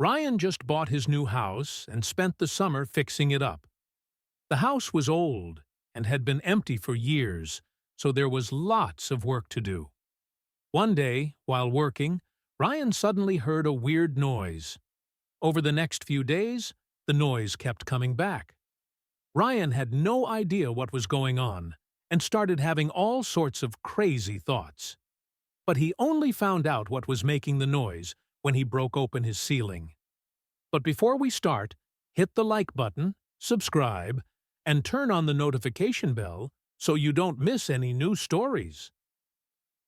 Ryan just bought his new house and spent the summer fixing it up. The house was old and had been empty for years, so there was lots of work to do. One day, while working, Ryan suddenly heard a weird noise. Over the next few days, the noise kept coming back. Ryan had no idea what was going on and started having all sorts of crazy thoughts. But he only found out what was making the noise when he broke open his ceiling. But before we start, hit the like button, subscribe, and turn on the notification bell so you don't miss any new stories.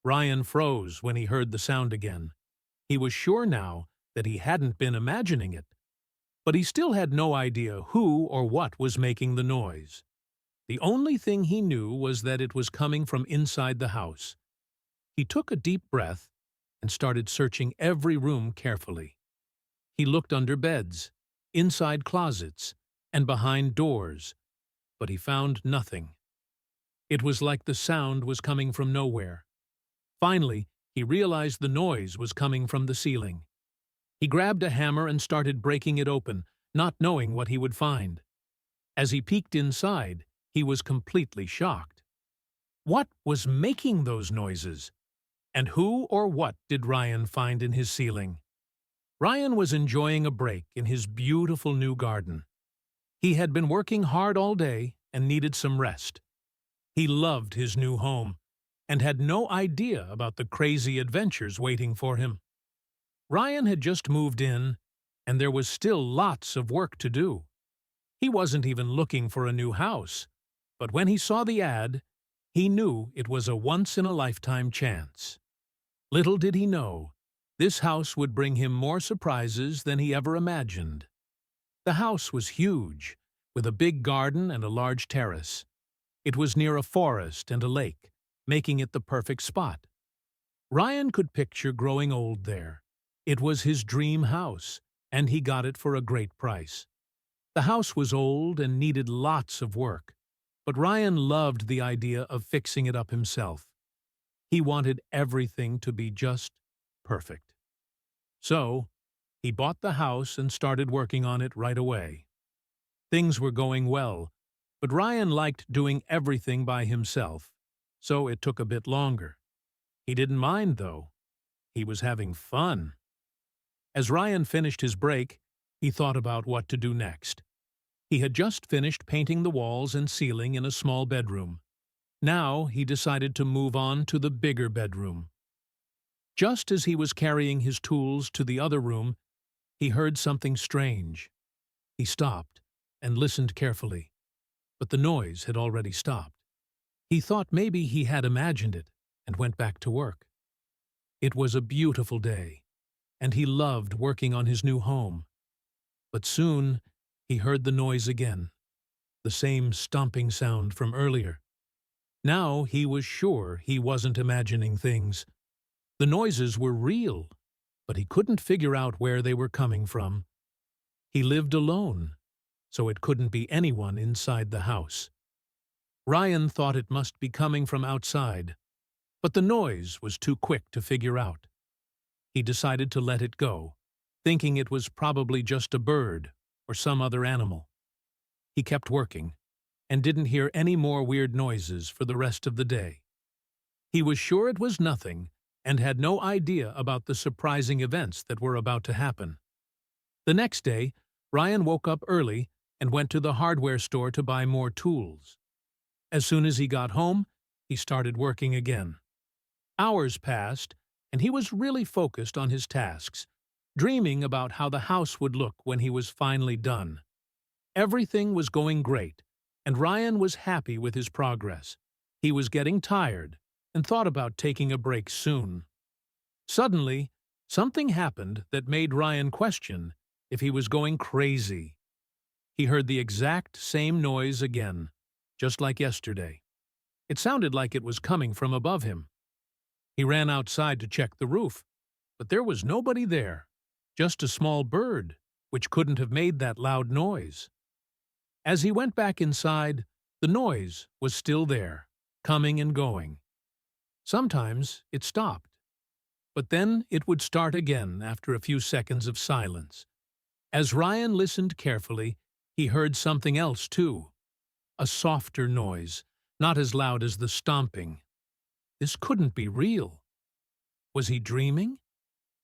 Ryan froze when he heard the sound again. He was sure now that he hadn't been imagining it. But he still had no idea who or what was making the noise. The only thing he knew was that it was coming from inside the house. He took a deep breath and started searching every room carefully. He looked under beds, inside closets, and behind doors, but he found nothing. It was like the sound was coming from nowhere. Finally, he realized the noise was coming from the ceiling. He grabbed a hammer and started breaking it open, not knowing what he would find. As he peeked inside, he was completely shocked. What was making those noises? And who or what did Ryan find in his ceiling? Ryan was enjoying a break in his beautiful new garden. He had been working hard all day and needed some rest. He loved his new home and had no idea about the crazy adventures waiting for him. Ryan had just moved in, and there was still lots of work to do. He wasn't even looking for a new house, but when he saw the ad, he knew it was a once-in-a-lifetime chance. Little did he know, this house would bring him more surprises than he ever imagined. The house was huge, with a big garden and a large terrace. It was near a forest and a lake, making it the perfect spot. Ryan could picture growing old there. It was his dream house, and he got it for a great price. The house was old and needed lots of work, but Ryan loved the idea of fixing it up himself. He wanted everything to be just perfect. So, he bought the house and started working on it right away. Things were going well, but Ryan liked doing everything by himself, so it took a bit longer. He didn't mind, though. He was having fun. As Ryan finished his break, he thought about what to do next. He had just finished painting the walls and ceiling in a small bedroom. Now he decided to move on to the bigger bedroom. Just as he was carrying his tools to the other room, he heard something strange. He stopped and listened carefully, but the noise had already stopped. He thought maybe he had imagined it and went back to work. It was a beautiful day, and he loved working on his new home. But soon he heard the noise again, the same stomping sound from earlier. Now he was sure he wasn't imagining things. The noises were real, but he couldn't figure out where they were coming from. He lived alone, so it couldn't be anyone inside the house. Ryan thought it must be coming from outside, but the noise was too quick to figure out. He decided to let it go, thinking it was probably just a bird or some other animal. He kept working and didn't hear any more weird noises for the rest of the day. He was sure it was nothing and had no idea about the surprising events that were about to happen. The next day, Ryan woke up early and went to the hardware store to buy more tools. As soon as he got home, he started working again. Hours passed, and he was really focused on his tasks, dreaming about how the house would look when he was finally done. Everything was going great, and Ryan was happy with his progress. He was getting tired and thought about taking a break soon. Suddenly, something happened that made Ryan question if he was going crazy. He heard the exact same noise again, just like yesterday. It sounded like it was coming from above him. He ran outside to check the roof, but there was nobody there, just a small bird, which couldn't have made that loud noise. As he went back inside, the noise was still there, coming and going. Sometimes it stopped, but then it would start again after a few seconds of silence, As Ryan listened carefully, he heard something else too. A softer noise, not as loud as the stomping. This couldn't be real. Was he dreaming?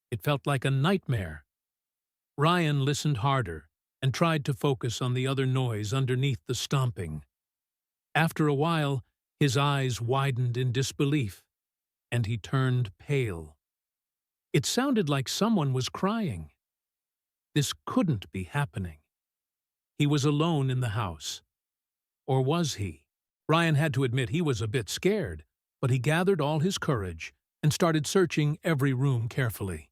It felt like a nightmare. Ryan listened harder and tried to focus on the other noise underneath the stomping. After a while, his eyes widened in disbelief, and he turned pale. It sounded like someone was crying. This couldn't be happening. He was alone in the house. Or was he? Ryan had to admit he was a bit scared, but he gathered all his courage and started searching every room carefully.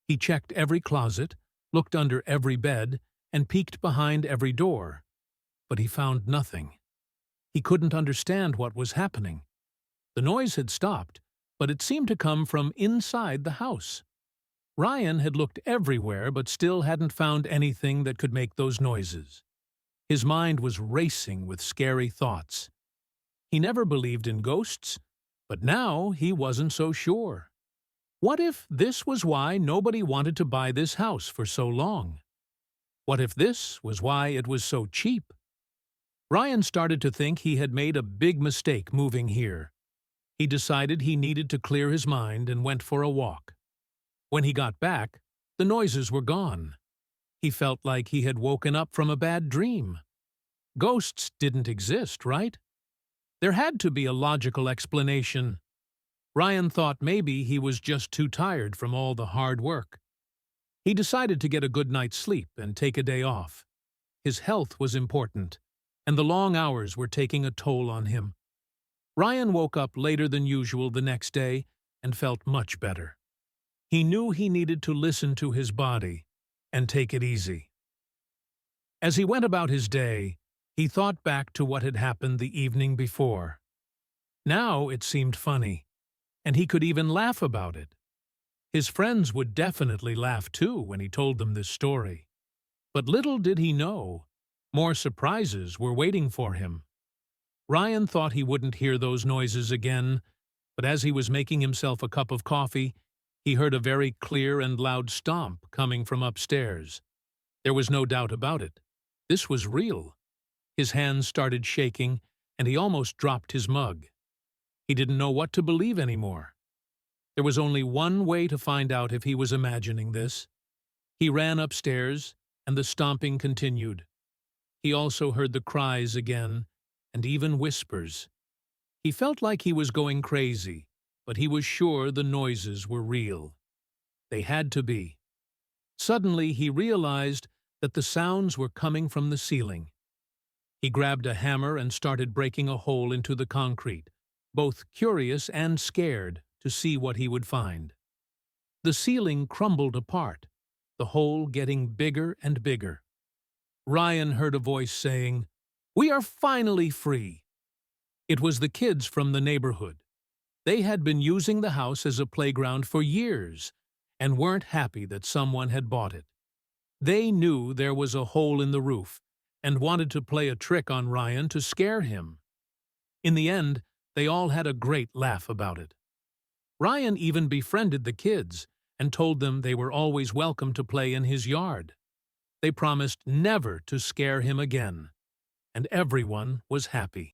He checked every closet, looked under every bed, and peeked behind every door, but he found nothing. He couldn't understand what was happening. The noise had stopped, but it seemed to come from inside the house. Ryan had looked everywhere but still hadn't found anything that could make those noises. His mind was racing with scary thoughts. He never believed in ghosts, but now he wasn't so sure. What if this was why nobody wanted to buy this house for so long? What if this was why it was so cheap? Ryan started to think he had made a big mistake moving here. He decided he needed to clear his mind and went for a walk. When he got back, the noises were gone. He felt like he had woken up from a bad dream. Ghosts didn't exist, right? There had to be a logical explanation. Ryan thought maybe he was just too tired from all the hard work. He decided to get a good night's sleep and take a day off. His health was important, and the long hours were taking a toll on him. Ryan woke up later than usual the next day and felt much better. He knew he needed to listen to his body and take it easy. As he went about his day, he thought back to what had happened the evening before. Now it seemed funny, and he could even laugh about it. His friends would definitely laugh too when he told them this story. But little did he know, more surprises were waiting for him. Ryan thought he wouldn't hear those noises again, but as he was making himself a cup of coffee, he heard a very clear and loud stomp coming from upstairs. There was no doubt about it. This was real. His hands started shaking, and he almost dropped his mug. He didn't know what to believe anymore. There was only one way to find out if he was imagining this. He ran upstairs, and the stomping continued. He also heard the cries again, and even whispers. He felt like he was going crazy, but he was sure the noises were real. They had to be. Suddenly, he realized that the sounds were coming from the ceiling. He grabbed a hammer and started breaking a hole into the concrete, both curious and scared to see what he would find. The ceiling crumbled apart, the hole getting bigger and bigger. Ryan heard a voice saying, "We are finally free." It was the kids from the neighborhood. They had been using the house as a playground for years and weren't happy that someone had bought it. They knew there was a hole in the roof and wanted to play a trick on Ryan to scare him. In the end, they all had a great laugh about it. Ryan even befriended the kids and told them they were always welcome to play in his yard. They promised never to scare him again, and everyone was happy.